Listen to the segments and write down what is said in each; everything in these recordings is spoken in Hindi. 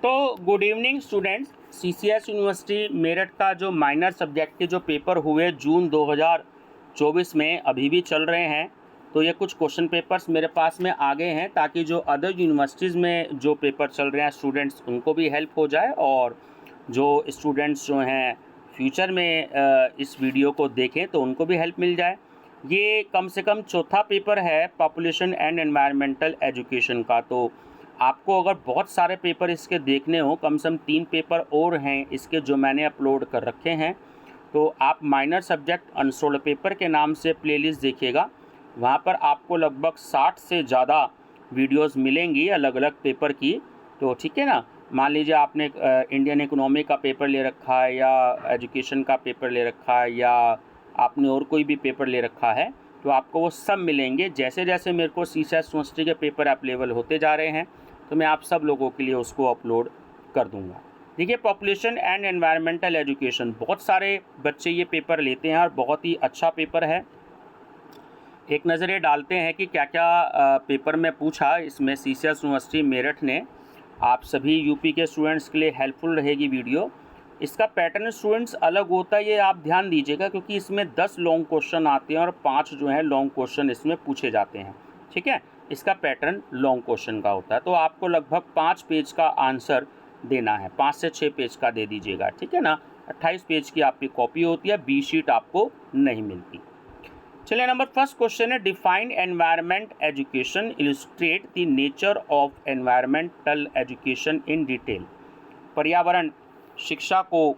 तो good evening students. CCS university Meerut का जो माइनर सब्जेक्ट के जो पेपर हुए जून 2024 में अभी भी चल रहे हैं, तो ये कुछ क्वेश्चन पेपर्स मेरे पास में आ गए हैं ताकि जो अदर यूनिवर्सिटीज़ में जो पेपर चल रहे हैं स्टूडेंट्स उनको भी हेल्प हो जाए और जो स्टूडेंट्स जो हैं फ्यूचर में इस वीडियो को देखें तो उनको भी हेल्प मिल जाए। ये कम से कम चौथा पेपर है पॉपुलेशन एंड एनवायरमेंटल एजुकेशन का। तो आपको अगर बहुत सारे पेपर इसके देखने हो, कम से कम 3 पेपर और हैं इसके जो मैंने अपलोड कर रखे हैं, तो आप माइनर सब्जेक्ट अनसोल्ड पेपर के नाम से प्लेलिस्ट देखिएगा। वहाँ पर आपको लगभग 60 से ज़्यादा वीडियोस मिलेंगी अलग अलग पेपर की। तो ठीक है ना, मान लीजिए आपने इंडियन इकोनॉमी का पेपर ले रखा है या एजुकेशन का पेपर ले रखा है या आपने और कोई भी पेपर ले रखा है, तो आपको वो सब मिलेंगे। जैसे जैसे मेरे को सीसीएस यूनिवर्सिटी के पेपर अवेलेबल होते जा रहे हैं तो मैं आप सब लोगों के लिए उसको अपलोड कर दूंगा। देखिए, पॉपुलेशन एंड एनवायरमेंटल एजुकेशन, बहुत सारे बच्चे ये पेपर लेते हैं और बहुत ही अच्छा पेपर है। एक नज़र ये डालते हैं कि क्या क्या पेपर में पूछा इसमें सीसीएस यूनिवर्सिटी मेरठ ने। आप सभी यूपी के स्टूडेंट्स के लिए हेल्पफुल रहेगी वीडियो। इसका पैटर्न स्टूडेंट्स अलग होता है, ये आप ध्यान दीजिएगा, क्योंकि इसमें 10 लॉन्ग क्वेश्चन आते हैं और 5 जो हैं लॉन्ग क्वेश्चन इसमें पूछे जाते हैं। ठीक है, इसका पैटर्न लॉन्ग क्वेश्चन का होता है। तो आपको लगभग 5 पेज का आंसर देना है, 5 से 6 पेज का दे दीजिएगा। ठीक है ना, 28 पेज की आपकी कॉपी होती है, बी शीट आपको नहीं मिलती। चलिए, नंबर फर्स्ट क्वेश्चन है, define environment education, illustrate the nature of environmental education in detail. पर्यावरण शिक्षा को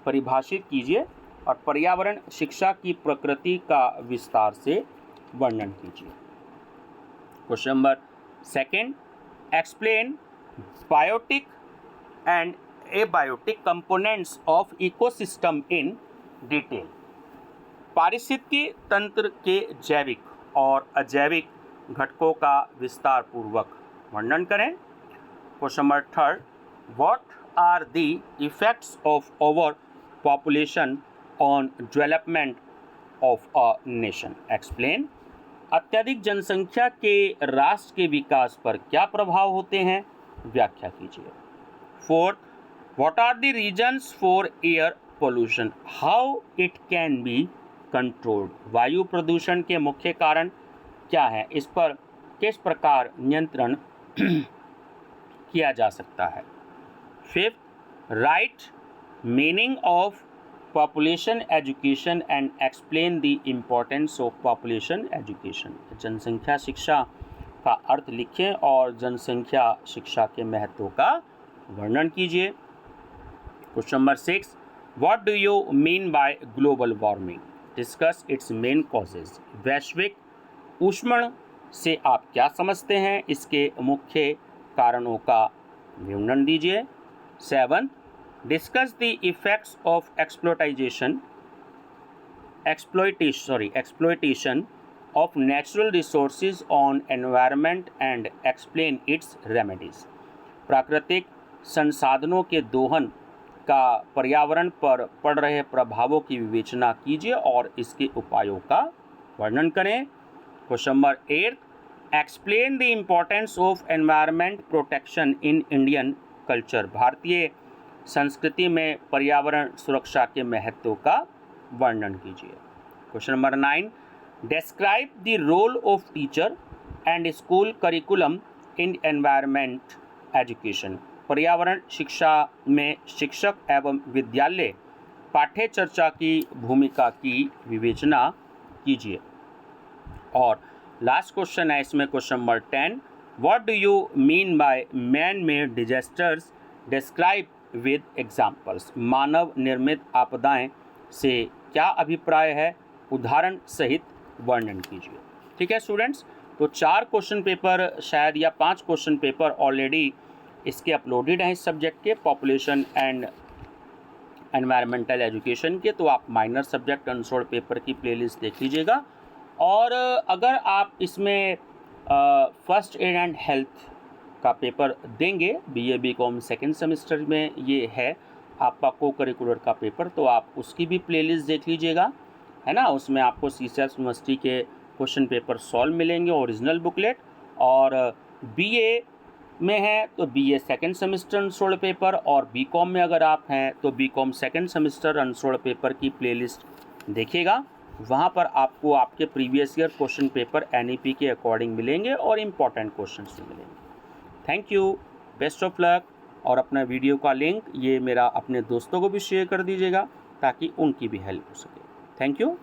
परिभाषित कीजिए और पर्यावरण शिक्षा की प्रकृति का विस्तार से वर्णन कीजिए। Question number second, explain biotic and abiotic components of ecosystem in detail. पारिस्थितिकी तंत्र के जैविक और अजैविक घटकों का विस्तार पूर्वक वर्णन करें। Question number third, what are the effects of over population on development of a nation. Explain. अत्यधिक जनसंख्या के राष्ट्र के विकास पर क्या प्रभाव होते हैं, व्याख्या कीजिए। Fourth, what are the reasons for air pollution, how it can be controlled. वायु प्रदूषण के मुख्य कारण क्या है, इस पर किस प्रकार नियंत्रण किया जा सकता है। Fifth, right meaning of population education and explain the importance of population education. जनसंख्या शिक्षा का अर्थ लिखें और जनसंख्या शिक्षा के महत्व का वर्णन कीजिए। Question number 6, what do you mean bye global warming, discuss it's main causes. वैश्विक ऊष्मण से आप क्या समझते हैं, इसके मुख्य कारणों का विवरण दीजिए। 7, discuss the effects of exploitation of natural resources on environment and explain its remedies। प्राकृतिक संसाधनों के दोहन का पर्यावरण पर पड़ रहे प्रभावों की विवेचना कीजिए और इसके उपायों का वर्णन करें। Question number 8, explain the importance of environment protection in Indian culture. भारतीय संस्कृति में पर्यावरण सुरक्षा के महत्व का वर्णन कीजिए। Question number 9, describe the role of teacher and school curriculum in environment education. पर्यावरण शिक्षा में शिक्षक एवं विद्यालय पाठ्य चर्चा की भूमिका की विवेचना कीजिए। और लास्ट क्वेश्चन है इसमें, question number 10, what do you mean by man made disasters, describe with examples. मानव निर्मित आपदाएं से क्या अभिप्राय है, उदाहरण सहित वर्णन कीजिए। ठीक है स्टूडेंट्स, तो 4 क्वेश्चन पेपर शायद या 5 क्वेश्चन पेपर ऑलरेडी इसके अपलोडेड हैं इस सब्जेक्ट के, पॉपुलेशन एंड एनवायरमेंटल एजुकेशन के। तो आप माइनर सब्जेक्ट अनसोल्ड पेपर की प्लेलिस्ट देख लीजिएगा। और अगर आप इसमें फर्स्ट एड एंड हेल्थ का पेपर देंगे, बीए बीकॉम सेकेंड सेमेस्टर में ये है आपका को करिकुलर का पेपर, तो आप उसकी भी प्लेलिस्ट देख लीजिएगा, है ना। उसमें आपको सीसीएस यूनिवर्सिटी के क्वेश्चन पेपर सॉल्व मिलेंगे, ओरिजिनल बुकलेट। और बीए में हैं तो BA second semester unsold paper, और BCom में अगर आप हैं तो BCom second semester unsold paper की प्लेलिस्ट देखिएगा। वहाँ पर आपको आपके previous year question paper NEP के अकॉर्डिंग मिलेंगे और इम्पॉर्टेंट क्वेश्चंस भी मिलेंगे। Thank you, best of luck. और अपना वीडियो का लिंक ये मेरा अपने दोस्तों को भी शेयर कर दीजिएगा ताकि उनकी भी हेल्प हो सके। Thank you.